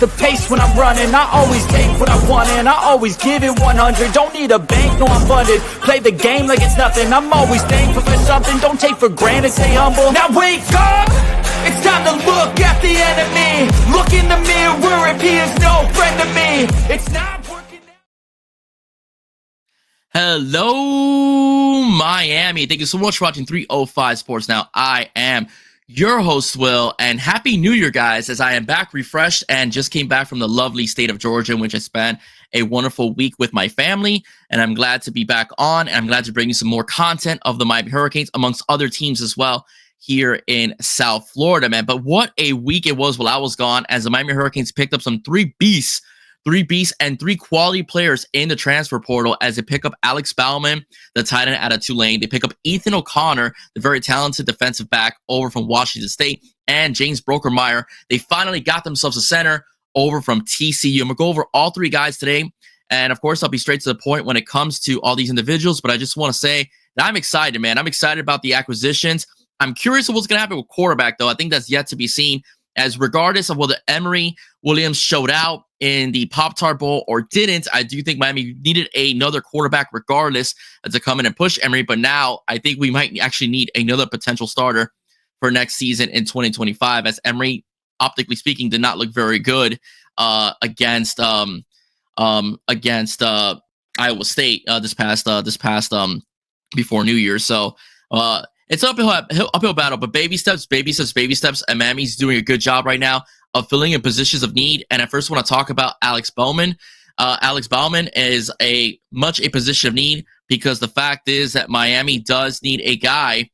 the pace when I'm running. I always take what I want and I always give it 100. Don't need a bank, no I'm funded. Play the game like it's nothing. I'm always thankful for something. Don't take for granted, stay humble. Now wake up! It's time to look at the enemy. Look in the mirror if he is no friend to me. It's not working out. Hello, Miami. Thank you so much for watching 305 Sports Now. I am your host, Will, and Happy New Year, guys, as I am back refreshed and just came back from the lovely state of Georgia, in which I spent a wonderful week with my family, and I'm glad to be back on, and I'm glad to bring you some more content of the Miami Hurricanes, amongst other teams as well, here in South Florida, man. But what a week it was while I was gone, as the Miami Hurricanes picked up some three beasts and three quality players in the transfer portal, as they pick up Alex Bauman, the tight end out of Tulane. They pick up Ethan O'Connor, the very talented defensive back over from Washington State, and James Brockermeyer. They finally got themselves a center over from TCU. I'm going to go over all three guys today. And of course, I'll be straight to the point when it comes to all these individuals. But I just want to say that I'm excited, man. I'm excited about the acquisitions. I'm curious of what's going to happen with quarterback, though. I think that's yet to be seen, as regardless of whether Emory Williams showed out in the Pop-Tart Bowl or didn't, I do think Miami needed another quarterback regardless to come in and push Emory. But now I think we might actually need another potential starter for next season in 2025, as Emory, optically speaking, did not look very good against Iowa State this past before New Year. So it's an uphill battle, but baby steps, and Miami's doing a good job right now of filling in positions of need. And I first want to talk about Alex Bauman. Alex Bauman is a position of need, because the fact is that Miami does need a guy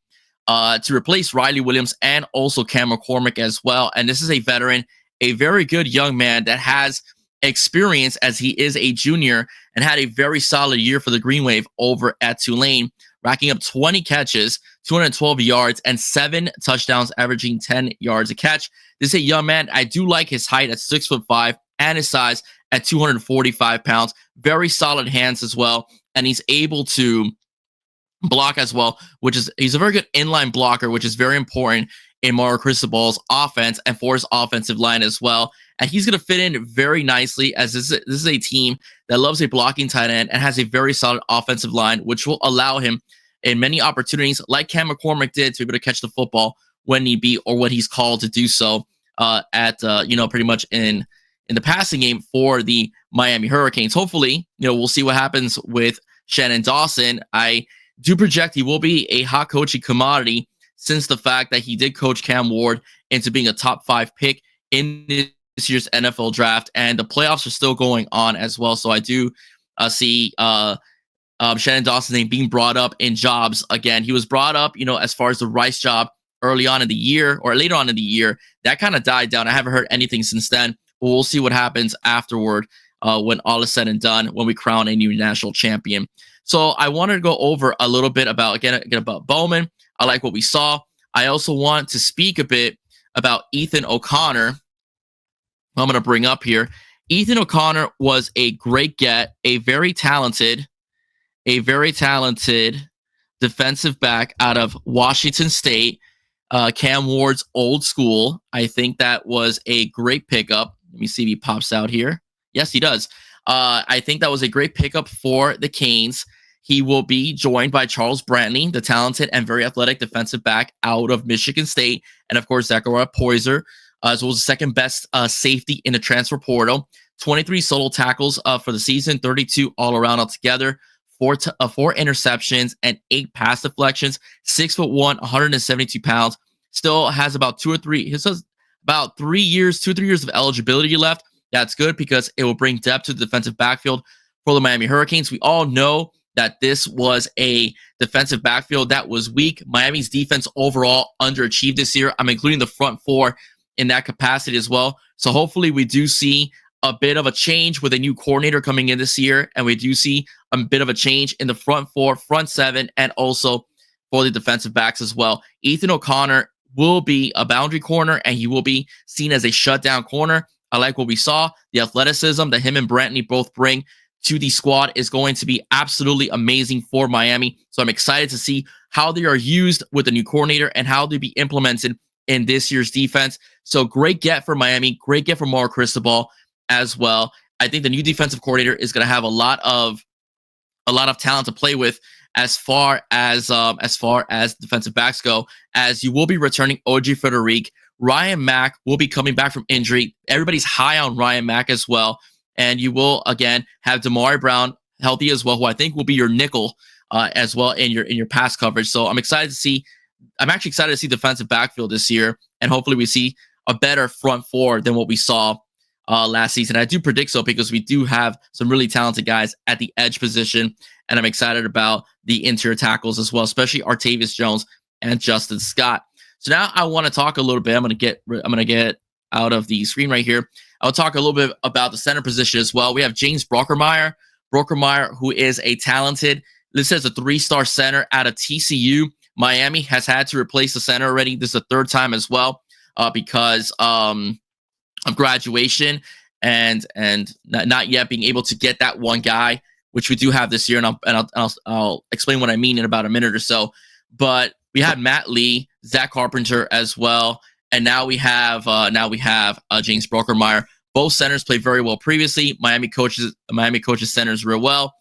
to replace Riley Williams and also Cam McCormick as well. And this is a veteran, a very good young man that has experience, as he is a junior and had a very solid year for the Green Wave over at Tulane, racking up 20 catches, 212 yards, and 7 touchdowns, averaging 10 yards a catch. This is a young man. I do like his height at 6'5" and his size at 245 pounds. Very solid hands as well, and he's able to block as well, he's a very good inline blocker, which is very important in Mario Cristobal's offense and for his offensive line as well. And he's going to fit in very nicely, as this is a team that loves a blocking tight end and has a very solid offensive line, which will allow him in many opportunities, like Cam McCormick did, to be able to catch the football when need be, or when he's called to do so pretty much in the passing game for the Miami Hurricanes. Hopefully, we'll see what happens with Shannon Dawson. I do project he will be a hot coaching commodity, since the fact that he did coach Cam Ward into being a top 5 pick in this year's NFL draft, and the playoffs are still going on as well. So I do see Shannon Dawson's name being brought up in jobs again. He was brought up, as far as the Rice job early on in the year, or later on in the year. That kind of died down. I haven't heard anything since then, but we'll see what happens afterward when all is said and done, when we crown a new national champion. So I wanted to go over a little bit about Bowman. I like what we saw. I also want to speak a bit about Ethan O'Connor. I'm going to bring up here. Ethan O'Connor was a great get, a very talented defensive back out of Washington State, Cam Ward's old school. I think that was a great pickup. Let me see if he pops out here. Yes, he does. I think that was a great pickup for the Canes. He will be joined by Charles Brantley, the talented and very athletic defensive back out of Michigan State, and of course Zachariah Poyser, as well as the second best safety in the transfer portal. 23 solo tackles for the season, 32 all around altogether, 4 interceptions and 8 pass deflections. 6'1", 172 pounds. Still has about 2 or 3 years of eligibility left. That's good, because it will bring depth to the defensive backfield for the Miami Hurricanes. We all know that this was a defensive backfield that was weak. Miami's defense overall underachieved this year. I'm including the front four in that capacity as well. So hopefully we do see a bit of a change with a new coordinator coming in this year, and we do see a bit of a change in the front four, front seven, and also for the defensive backs as well. Ethan O'Connor will be a boundary corner, and he will be seen as a shutdown corner. I like what we saw. The athleticism that him and Brantley both bring to the squad is going to be absolutely amazing for Miami. So I'm excited to see how they are used with the new coordinator and how they be implemented in this year's defense. So great get for Miami, great get for Mario Cristobal. as well. I think the new defensive coordinator is going to have a lot of talent to play with as far as defensive backs go, as you will be returning OG Frederic. Ryan Mack will be coming back from injury. Everybody's high on Ryan Mack as well. And you will, again, have Damari Brown healthy as well, who I think will be your nickel as well in your pass coverage. So I'm actually excited to see defensive backfield this year. And hopefully we see a better front four than what we saw last season. I do predict so because we do have some really talented guys at the edge position. And I'm excited about the interior tackles as well, especially Artavius Jones and Justin Scott. So now I want to talk a little bit. I'm going to get out of the screen right here. I'll talk a little bit about the center position as well. We have James Brockermeyer, who is a talented, this is a 3-star center out of TCU. Miami has had to replace the center already. This is the third time as well because of graduation and not yet being able to get that one guy, which we do have this year. And I'll explain what I mean in about a minute or so. But we had Matt Lee, Zach Carpenter as well, and now we have James Brockermeyer. Both centers played very well previously. Miami coaches centers real well,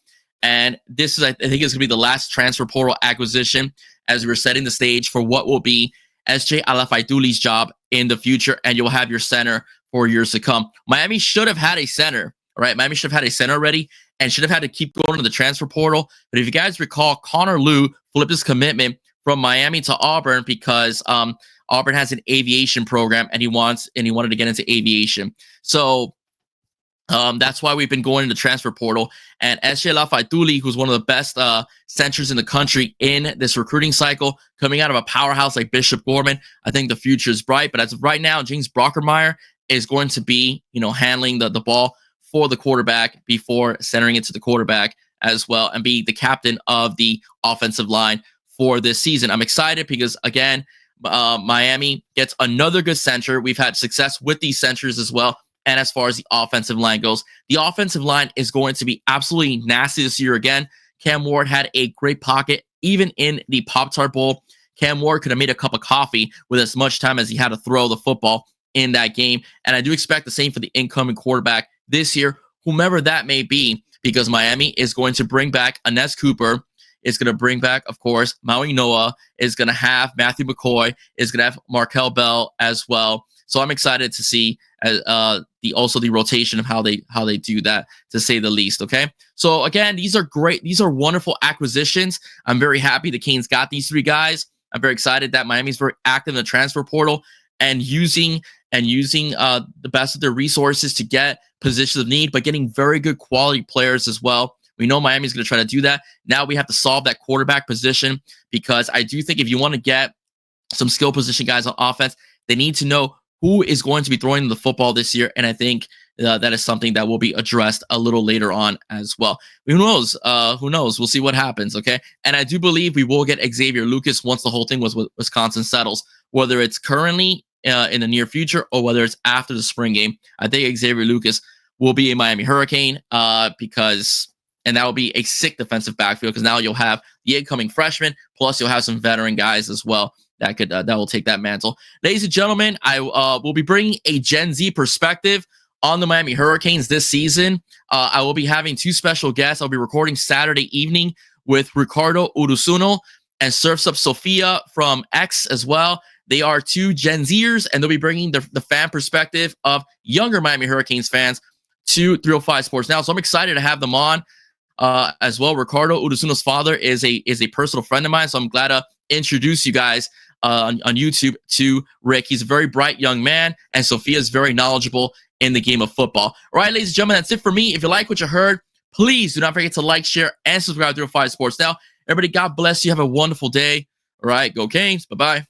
and this is I think it's gonna be the last transfer portal acquisition as we're setting the stage for what will be SJ Alafaiduli's job in the future, and you'll have your center for years to come. Miami should have had a center, right? Miami should have had a center already, and should have had to keep going to the transfer portal. But if you guys recall, Connor Liu flipped his commitment from Miami to Auburn because Auburn has an aviation program and he wanted to get into aviation. So that's why we've been going into the transfer portal. And SJ Lafaiduli, who's one of the best centers in the country in this recruiting cycle, coming out of a powerhouse like Bishop Gorman, I think the future is bright. But as of right now, James Brockermeyer is going to be, handling the ball for the quarterback before centering it to the quarterback as well, and be the captain of the offensive line for this season. I'm excited because, again, Miami gets another good center. We've had success with these centers as well. And as far as the offensive line goes, the offensive line is going to be absolutely nasty this year again. Cam Ward had a great pocket, even in the Pop-Tart Bowl. Cam Ward could have made a cup of coffee with as much time as he had to throw the football in that game. And I do expect the same for the incoming quarterback this year, whomever that may be, because Miami is going to bring back Ines Cooper. It's going to bring back, of course, Maui Noah. Is going to have Matthew McCoy. Is going to have Markel Bell as well. So I'm excited to see the rotation of how they do that, to say the least. Okay. So again, these are great. These are wonderful acquisitions. I'm very happy the Canes got these 3 guys. I'm very excited that Miami's very active in the transfer portal and using the best of their resources to get positions of need, but getting very good quality players as well. We know Miami's going to try to do that. Now we have to solve that quarterback position, because I do think if you want to get some skill position guys on offense, they need to know who is going to be throwing the football this year. And I think that is something that will be addressed a little later on as well. Who knows? Who knows? We'll see what happens. Okay. And I do believe we will get Xavier Lucas once the whole thing with Wisconsin settles, whether it's currently in the near future or whether it's after the spring game. I think Xavier Lucas will be a Miami Hurricane and that will be a sick defensive backfield, because now you'll have the incoming freshman, plus you'll have some veteran guys as well that will take that mantle. Ladies and gentlemen, I will be bringing a Gen Z perspective on the Miami Hurricanes this season. I will be having 2 special guests. I'll be recording Saturday evening with Ricardo Urusuno and Surfs Up Sophia from X as well. They are 2 Gen Zers, and they'll be bringing the fan perspective of younger Miami Hurricanes fans to 305 Sports Now. So I'm excited to have them on. As well, Ricardo Urusuno's father is a personal friend of mine, so I'm glad to introduce you guys on YouTube to Rick. He's a very bright young man, and Sophia is very knowledgeable in the game of football. All right, ladies and gentlemen, that's it for me. If you like what you heard, please do not forget to like, share, and subscribe to 305 Sports Now. Everybody, God bless you. Have a wonderful day. All right, go Canes. Bye-bye.